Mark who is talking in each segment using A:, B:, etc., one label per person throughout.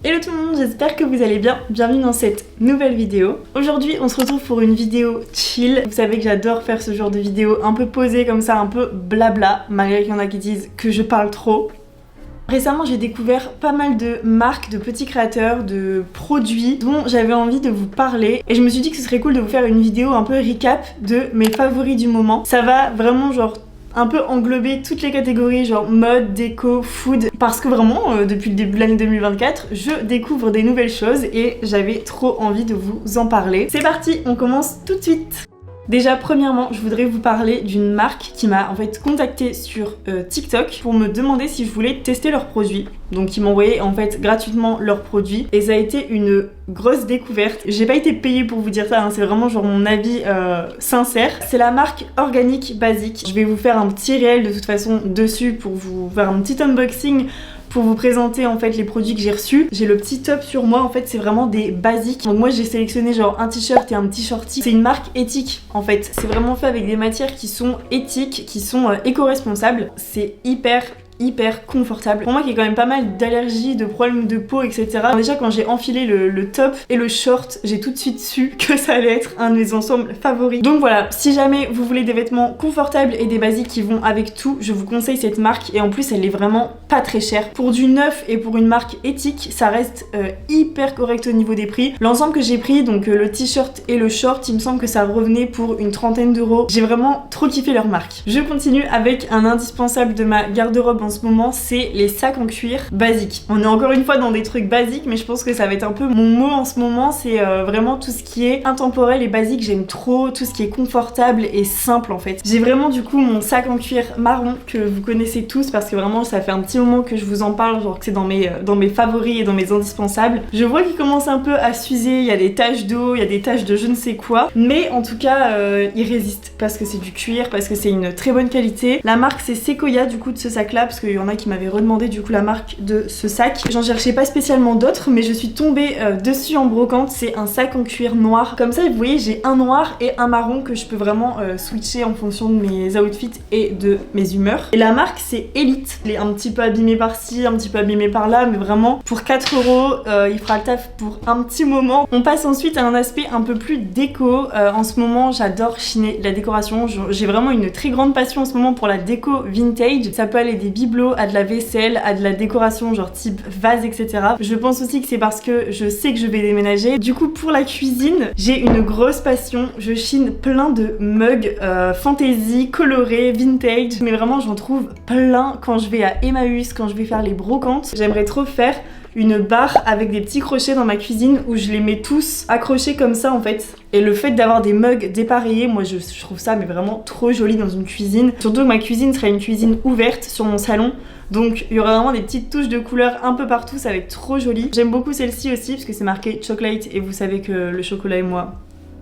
A: Hello tout le monde, j'espère que vous allez bien, bienvenue dans cette nouvelle vidéo. Aujourd'hui on se retrouve pour une vidéo chill. Vous savez que j'adore faire ce genre de vidéo un peu posée comme ça, un peu blabla, malgré qu'il y en a qui disent que je parle trop. Récemment j'ai découvert pas mal de marques, de petits créateurs, de produits dont j'avais envie de vous parler et je me suis dit que ce serait cool de vous faire une vidéo un peu recap de mes favoris du moment. Ça va vraiment genre un peu englober toutes les catégories genre mode, déco, food parce que vraiment depuis le début de l'année 2024 je découvre des nouvelles choses et j'avais trop envie de vous en parler. C'est parti, on commence tout de suite. Déjà premièrement je voudrais vous parler d'une marque qui m'a en fait contactée sur TikTok pour me demander si je voulais tester leurs produits. Donc ils m'envoyaient en fait gratuitement leurs produits et ça a été une grosse découverte. J'ai pas été payée pour vous dire ça, hein. C'est vraiment genre mon avis sincère. C'est la marque Organic Basic. Je vais vous faire un petit réel de toute façon dessus pour vous faire un petit unboxing pour vous présenter en fait les produits que j'ai reçus. J'ai le petit top sur moi, en fait c'est vraiment des basiques. Donc moi j'ai sélectionné genre un t-shirt et un petit shorty. C'est une marque éthique en fait. C'est vraiment fait avec des matières qui sont éthiques, qui sont éco-responsables. C'est hyper confortable. Pour moi qui ai quand même pas mal d'allergies, de problèmes de peau, etc. Déjà quand j'ai enfilé le top et le short, j'ai tout de suite su que ça allait être un de mes ensembles favoris. Donc voilà, si jamais vous voulez des vêtements confortables et des basiques qui vont avec tout, je vous conseille cette marque et en plus elle est vraiment pas très chère. Pour du neuf et pour une marque éthique, ça reste hyper correct au niveau des prix. L'ensemble que j'ai pris, donc le t-shirt et le short, il me semble que ça revenait pour une trentaine d'euros. J'ai vraiment trop kiffé leur marque. Je continue avec un indispensable de ma garde-robe en ce moment, c'est les sacs en cuir basiques. On est encore une fois dans des trucs basiques, mais je pense que ça va être un peu mon mot en ce moment, c'est vraiment tout ce qui est intemporel et basique. J'aime trop tout ce qui est confortable et simple en fait. J'ai vraiment du coup mon sac en cuir marron que vous connaissez tous parce que vraiment ça fait un petit moment que je vous en parle, genre que c'est dans mes favoris et dans mes indispensables. Je vois qu'il commence un peu à s'user, il y a des taches d'eau, il y a des taches de je ne sais quoi, mais en tout cas il résiste parce que c'est du cuir, parce que c'est une très bonne qualité. La marque c'est Sequoia du coup de ce sac là, parce qu'il y en a qui m'avaient redemandé du coup la marque de ce sac. J'en cherchais pas spécialement d'autres, mais je suis tombée dessus en brocante. C'est un sac en cuir noir. Comme ça vous voyez j'ai un noir et un marron que je peux vraiment switcher en fonction de mes outfits et de mes humeurs. Et la marque c'est Elite. Il est un petit peu abîmé par-ci, un petit peu abîmé par-là, mais vraiment pour 4 euros il fera le taf pour un petit moment. On passe ensuite à un aspect un peu plus déco. En ce moment j'adore chiner la décoration. J'ai vraiment une très grande passion en ce moment pour la déco vintage. Ça peut aller des bibelots à de la vaisselle, à de la décoration genre type vase, etc. Je pense aussi que c'est parce que je sais que je vais déménager. Du coup pour la cuisine j'ai une grosse passion. Je chine plein de mugs fantasy, colorés, vintage, mais vraiment j'en trouve plein quand je vais à Emmaüs, quand je vais faire les brocantes. J'aimerais trop faire une barre avec des petits crochets dans ma cuisine où je les mets tous accrochés comme ça en fait. Et le fait d'avoir des mugs dépareillés, moi je trouve ça mais vraiment trop joli dans une cuisine. Surtout que ma cuisine serait une cuisine ouverte sur mon salon. Donc il y aura vraiment des petites touches de couleurs un peu partout, ça va être trop joli. J'aime beaucoup celle-ci aussi parce que c'est marqué chocolate et vous savez que le chocolat et moi.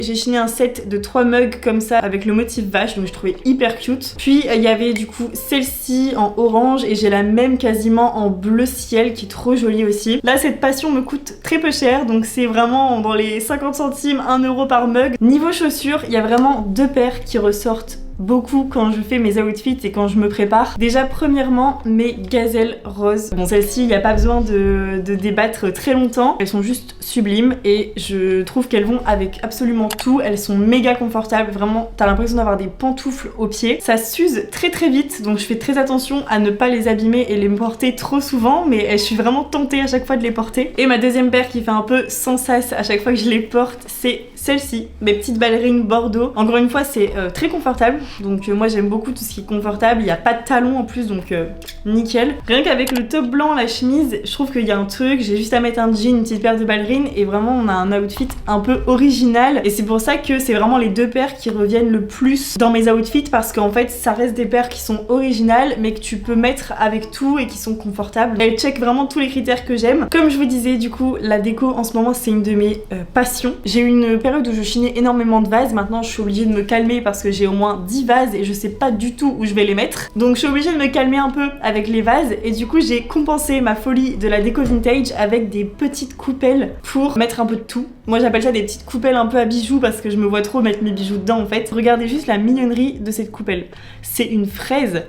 A: J'ai chiné un set de 3 mugs comme ça avec le motif vache, donc je trouvais hyper cute. Puis il y avait du coup celle-ci en orange et j'ai la même quasiment en bleu ciel qui est trop jolie aussi. Là cette passion me coûte très peu cher, donc c'est vraiment dans les 50 centimes, 1 euro par mug. Niveau chaussures, il y a vraiment 2 paires qui ressortent beaucoup quand je fais mes outfits et quand je me prépare. Déjà premièrement mes gazelles roses. Bon celles-ci il n'y a pas besoin de débattre très longtemps. Elles sont juste sublimes et je trouve qu'elles vont avec absolument tout. Elles sont méga confortables, vraiment t'as l'impression d'avoir des pantoufles aux pieds. Ça s'use très vite donc je fais très attention à ne pas les abîmer et les porter trop souvent, mais je suis vraiment tentée à chaque fois de les porter. Et ma deuxième paire qui fait un peu sans sas à chaque fois que je les porte, c'est celle-ci, mes petites ballerines bordeaux. Encore une fois c'est très confortable. Donc moi j'aime beaucoup tout ce qui est confortable, il n'y a pas de talons en plus donc nickel. Rien qu'avec le top blanc, la chemise, je trouve qu'il y a un truc, j'ai juste à mettre un jean, une petite paire de ballerines et vraiment on a un outfit un peu original. Et c'est pour ça que c'est vraiment les 2 paires qui reviennent le plus dans mes outfits parce qu'en fait ça reste des paires qui sont originales mais que tu peux mettre avec tout et qui sont confortables. Elles check vraiment tous les critères que j'aime. Comme je vous disais du coup la déco en ce moment c'est une de mes passions. J'ai eu une période où je chinais énormément de vases, maintenant je suis obligée de me calmer parce que j'ai au moins 10 vases et je sais pas du tout où je vais les mettre. Donc je suis obligée de me calmer un peu avec les vases et du coup j'ai compensé ma folie de la déco vintage avec des petites coupelles pour mettre un peu de tout. Moi j'appelle ça des petites coupelles un peu à bijoux parce que je me vois trop mettre mes bijoux dedans en fait. Regardez juste la mignonnerie de cette coupelle. C'est une fraise.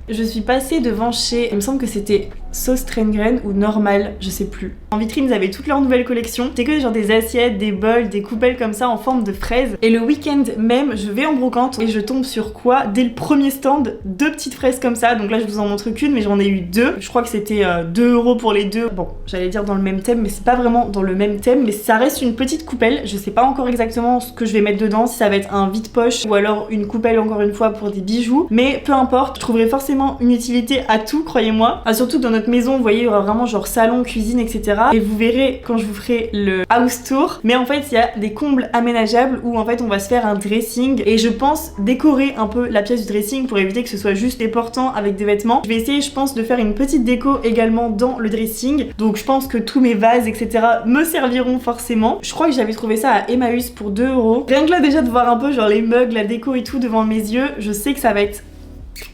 A: Je suis passée devant chez, il me semble que c'était sauce train graine ou normal, je sais plus. En vitrine, ils avaient toutes leurs nouvelles collections. C'est que genre des assiettes, des bols, des coupelles comme ça en forme de fraises. Et le week-end même, je vais en brocante et je tombe sur quoi? Dès le premier stand, 2 petites fraises comme ça. Donc là, je vous en montre qu'une, mais j'en ai eu 2. Je crois que c'était 2 € pour les 2. Bon, j'allais dire dans le même thème, mais c'est pas vraiment dans le même thème. Mais ça reste une petite coupelle. Je sais pas encore exactement ce que je vais mettre dedans, si ça va être un vide-poche ou alors une coupelle encore une fois pour des bijoux. Mais peu importe, je trouverai forcément une utilité à tout, croyez-moi. Ah, surtout dans notre maison, vous voyez, il y aura vraiment genre salon, cuisine, etc. Et vous verrez quand je vous ferai le house tour. Mais en fait, il y a des combles aménageables où en fait on va se faire un dressing. Et je pense décorer un peu la pièce du dressing pour éviter que ce soit juste les portants avec des vêtements. Je vais essayer, je pense, de faire une petite déco également dans le dressing. Donc je pense que tous mes vases, etc. me serviront forcément. Je crois que j'avais trouvé ça à Emmaüs pour 2 €. Rien que là déjà de voir un peu genre les mugs, la déco et tout devant mes yeux, je sais que ça va être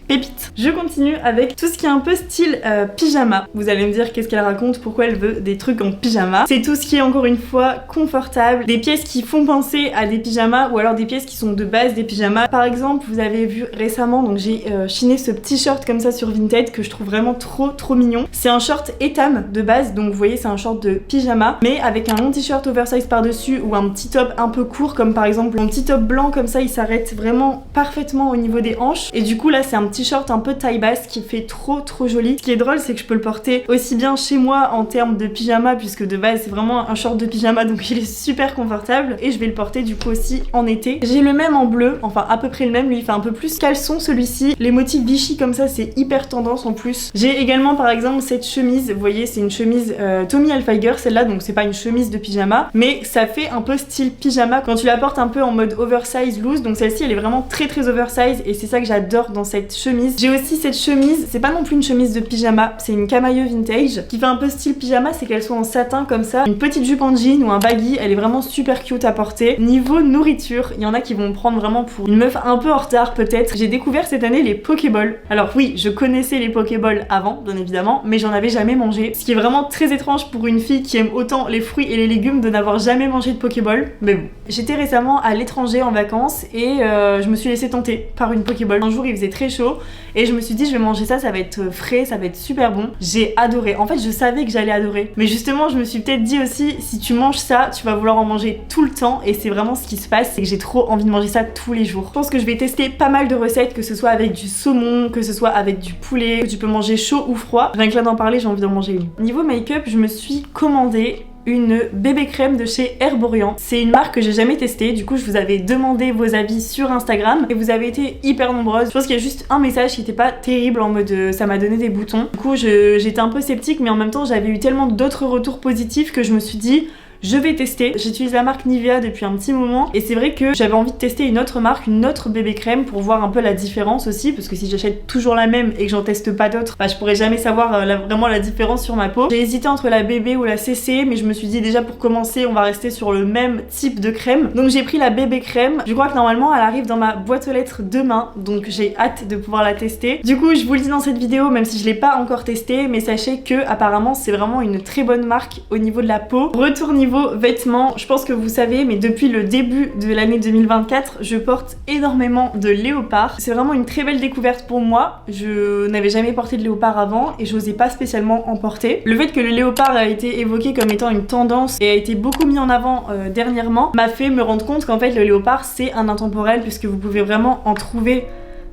A: pépite. Je continue avec tout ce qui est un peu style pyjama. Vous allez me dire qu'est-ce qu'elle raconte, pourquoi elle veut des trucs en pyjama. C'est tout ce qui est encore une fois confortable, des pièces qui font penser à des pyjamas ou alors des pièces qui sont de base des pyjamas. Par exemple, vous avez vu récemment, donc j'ai chiné ce petit short comme ça sur Vinted que je trouve vraiment trop mignon. C'est un short Etam de base, donc vous voyez c'est un short de pyjama, mais avec un long t-shirt oversize par-dessus ou un petit top un peu court comme par exemple mon petit top blanc comme ça, il s'arrête vraiment parfaitement au niveau des hanches. Et du coup là c'est un petit short un peu taille basse qui fait trop joli. Ce qui est drôle c'est que je peux le porter aussi bien chez moi en termes de pyjama puisque de base c'est vraiment un short de pyjama donc il est super confortable, et je vais le porter du coup aussi en été. J'ai le même en bleu, enfin à peu près le même, lui il fait un peu plus caleçon celui-ci. Les motifs Vichy comme ça c'est hyper tendance en plus. J'ai également par exemple cette chemise, vous voyez c'est une chemise Tommy Hilfiger celle-là, donc c'est pas une chemise de pyjama mais ça fait un peu style pyjama quand tu la portes un peu en mode oversize loose, donc celle-ci elle est vraiment très oversize et c'est ça que j'adore dans cette chemise. J'ai aussi cette chemise, c'est pas non plus une chemise de pyjama, c'est une camailleux vintage qui fait un peu style pyjama, c'est qu'elle soit en satin comme ça, une petite jupe en jean ou un baggy, elle est vraiment super cute à porter. Niveau nourriture, il y en a qui vont me prendre vraiment pour une meuf un peu en retard peut-être. J'ai découvert cette année les Pokéballs. Alors oui, je connaissais les Pokéballs avant, bien évidemment, mais j'en avais jamais mangé. Ce qui est vraiment très étrange pour une fille qui aime autant les fruits et les légumes de n'avoir jamais mangé de Pokéball, mais bon. J'étais récemment à l'étranger en vacances et je me suis laissée tenter par une Pokéball. Un jour il faisait très chaud et je me suis dit je vais manger ça, ça va être frais, ça va être super bon. J'ai adoré. En fait je savais que j'allais adorer, mais justement je me suis peut-être dit aussi si tu manges ça tu vas vouloir en manger tout le temps, et c'est vraiment ce qui se passe, c'est que j'ai trop envie de manger ça tous les jours. Je pense que je vais tester pas mal de recettes, que ce soit avec du saumon, que ce soit avec du poulet, que tu peux manger chaud ou froid. Rien que là d'en parler j'ai envie d'en manger une. Niveau make-up, je me suis commandé une bébé crème de chez Herborian. C'est une marque que j'ai jamais testée, du coup je vous avais demandé vos avis sur Instagram et vous avez été hyper nombreuses. Je pense qu'il y a juste un message qui était pas terrible en mode ça m'a donné des boutons. Du coup j'étais un peu sceptique, mais en même temps j'avais eu tellement d'autres retours positifs que je me suis dit je vais tester. J'utilise la marque Nivea depuis un petit moment et c'est vrai que j'avais envie de tester une autre marque, une autre bébé crème pour voir un peu la différence aussi, parce que si j'achète toujours la même et que j'en teste pas d'autres, bah je pourrais jamais savoir vraiment la différence sur ma peau. J'ai hésité entre la bébé ou la CC, mais je me suis dit déjà pour commencer on va rester sur le même type de crème. Donc j'ai pris la bébé crème. Je crois que normalement elle arrive dans ma boîte aux lettres demain, donc j'ai hâte de pouvoir la tester. Du coup je vous le dis dans cette vidéo, même si je l'ai pas encore testée, mais sachez que apparemment c'est vraiment une très bonne marque au niveau de la peau. Retour niveau vêtements, je pense que vous savez, mais depuis le début de l'année 2024, je porte énormément de léopard. C'est vraiment une très belle découverte pour moi. Je n'avais jamais porté de léopard avant et j'osais pas spécialement en porter. Le fait que le léopard a été évoqué comme étant une tendance et a été beaucoup mis en avant dernièrement m'a fait me rendre compte qu'en fait le léopard c'est un intemporel, puisque vous pouvez vraiment en trouver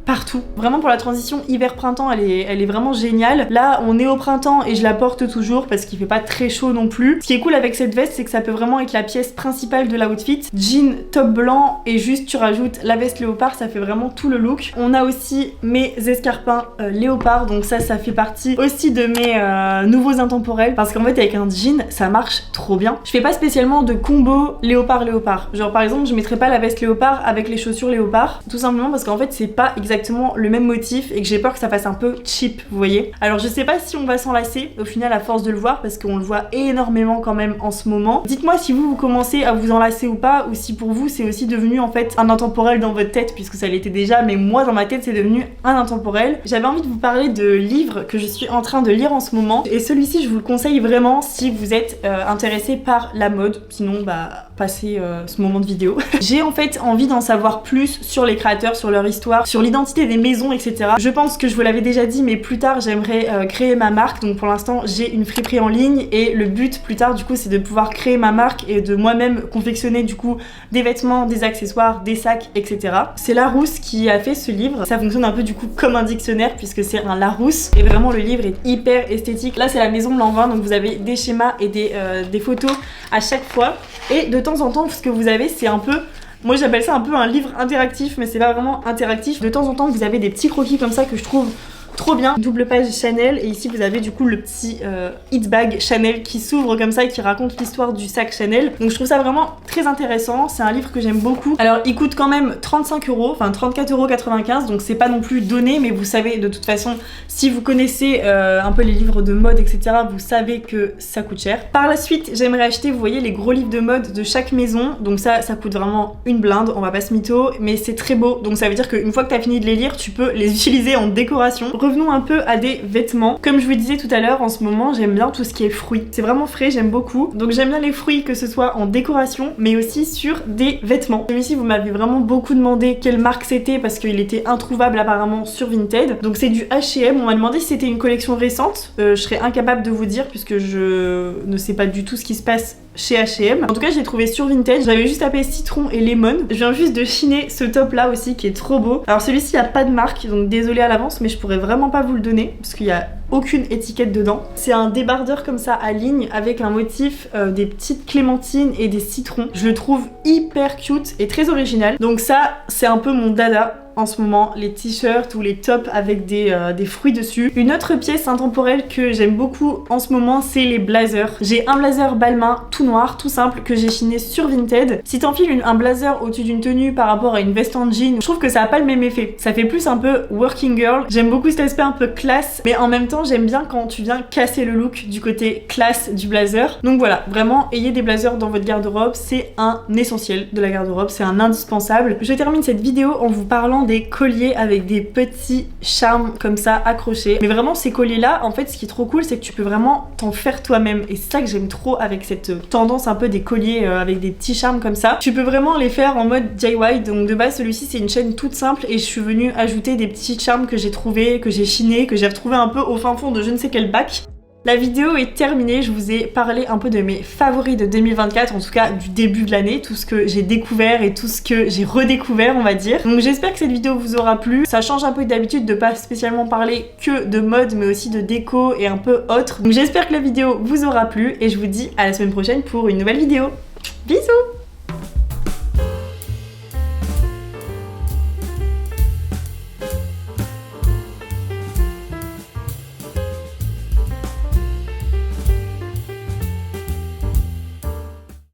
A: partout. Vraiment pour la transition hiver-printemps elle est vraiment géniale. Là on est au printemps et je la porte toujours parce qu'il fait pas très chaud non plus. Ce qui est cool avec cette veste c'est que ça peut vraiment être la pièce principale de l'outfit. Jean, top blanc et juste tu rajoutes la veste léopard, ça fait vraiment tout le look. On a aussi mes escarpins léopard, donc ça fait partie aussi de mes nouveaux intemporels, parce qu'en fait avec un jean ça marche trop bien. Je fais pas spécialement de combo léopard-léopard. Genre par exemple je mettrais pas la veste léopard avec les chaussures léopard, tout simplement parce qu'en fait c'est pas exactement le même motif et que j'ai peur que ça fasse un peu cheap, vous voyez. Alors je sais pas si on va s'en lasser au final à force de le voir, parce qu'on le voit énormément quand même en ce moment. Dites-moi si vous commencez à vous en lasser ou pas, ou si pour vous c'est aussi devenu en fait un intemporel dans votre tête, puisque ça l'était déjà, mais moi dans ma tête c'est devenu un intemporel. J'avais envie de vous parler de livres que je suis en train de lire en ce moment, et celui-ci je vous le conseille vraiment si vous êtes intéressé par la mode. Sinon bah passez ce moment de vidéo. J'ai en fait envie d'en savoir plus sur les créateurs, sur leur histoire, sur l'identité l'identité des maisons, etc. Je pense que je vous l'avais déjà dit, mais plus tard j'aimerais créer ma marque. Donc pour l'instant j'ai une friperie en ligne et le but plus tard du coup c'est de pouvoir créer ma marque et de moi-même confectionner du coup des vêtements, des accessoires, des sacs, etc. C'est Larousse qui a fait ce livre. Ça fonctionne un peu du coup comme un dictionnaire puisque c'est un Larousse et vraiment le livre est hyper esthétique. Là c'est la maison Lanvin, donc vous avez des schémas et des photos à chaque fois et de temps en temps ce que vous avez c'est un peu... Moi j'appelle ça un peu un livre interactif, mais c'est pas vraiment interactif. De temps en temps vous avez des petits croquis comme ça que je trouve trop bien. Double page Chanel et ici vous avez du coup le petit hit bag Chanel qui s'ouvre comme ça et qui raconte l'histoire du sac Chanel. Donc je trouve ça vraiment très intéressant. C'est un livre que j'aime beaucoup. Alors il coûte quand même 35 €, enfin 34,95 €, donc c'est pas non plus donné, mais vous savez de toute façon si vous connaissez un peu les livres de mode, etc., vous savez que ça coûte cher. Par la suite j'aimerais acheter, vous voyez, les gros livres de mode de chaque maison. Donc ça coûte vraiment une blinde, on va pas se mytho, mais c'est très beau. Donc ça veut dire qu'une fois que t'as fini de les lire, tu peux les utiliser en décoration. Revenons un peu à des vêtements. Comme je vous disais tout à l'heure, en ce moment j'aime bien tout ce qui est fruits. C'est vraiment frais, j'aime beaucoup. Donc j'aime bien les fruits, que ce soit en décoration mais aussi sur des vêtements. Celui-ci vous m'avez vraiment beaucoup demandé quelle marque c'était parce qu'il était introuvable apparemment sur Vinted. Donc c'est du H&M. On m'a demandé si c'était une collection récente. Je serais incapable de vous dire puisque je ne sais pas du tout ce qui se passe chez H&M. En tout cas je l'ai trouvé sur Vinted. J'avais juste tapé citron et lemon. Je viens juste de chiner ce top là aussi qui est trop beau. Alors celui-ci il n'y a pas de marque donc désolé à l'avance mais je pourrais vraiment pas vous le donner parce qu'il y a aucune étiquette dedans. C'est un débardeur comme ça à ligne avec un motif des petites clémentines et des citrons. Je le trouve hyper cute et très original. Donc ça c'est un peu mon dada en ce moment, les t-shirts ou les tops avec des fruits dessus. Une autre pièce intemporelle que j'aime beaucoup en ce moment, c'est les blazers. J'ai un blazer Balmain tout noir, tout simple, que j'ai chiné sur Vinted. Si t'enfiles un blazer au-dessus d'une tenue par rapport à une veste en jean, je trouve que ça a pas le même effet. Ça fait plus un peu working girl. J'aime beaucoup cet aspect un peu classe, mais en même temps, j'aime bien quand tu viens casser le look du côté classe du blazer. Donc voilà, vraiment, ayez des blazers dans votre garde-robe, c'est un essentiel de la garde-robe, c'est un indispensable. Je termine cette vidéo en vous parlant des colliers avec des petits charmes comme ça accrochés. Mais vraiment ces colliers là, en fait ce qui est trop cool c'est que tu peux vraiment t'en faire toi-même et c'est ça que j'aime trop avec cette tendance un peu des colliers avec des petits charmes comme ça. Tu peux vraiment les faire en mode DIY. Donc de base celui-ci c'est une chaîne toute simple et je suis venue ajouter des petits charmes que j'ai trouvé, que j'ai chiné, que j'ai retrouvé un peu au fin fond de je ne sais quel bac. La vidéo est terminée, je vous ai parlé un peu de mes favoris de 2024, en tout cas du début de l'année, tout ce que j'ai découvert et tout ce que j'ai redécouvert on va dire. Donc j'espère que cette vidéo vous aura plu. Ça change un peu d'habitude de pas spécialement parler que de mode mais aussi de déco et un peu autre. Donc j'espère que la vidéo vous aura plu et je vous dis à la semaine prochaine pour une nouvelle vidéo. Bisous!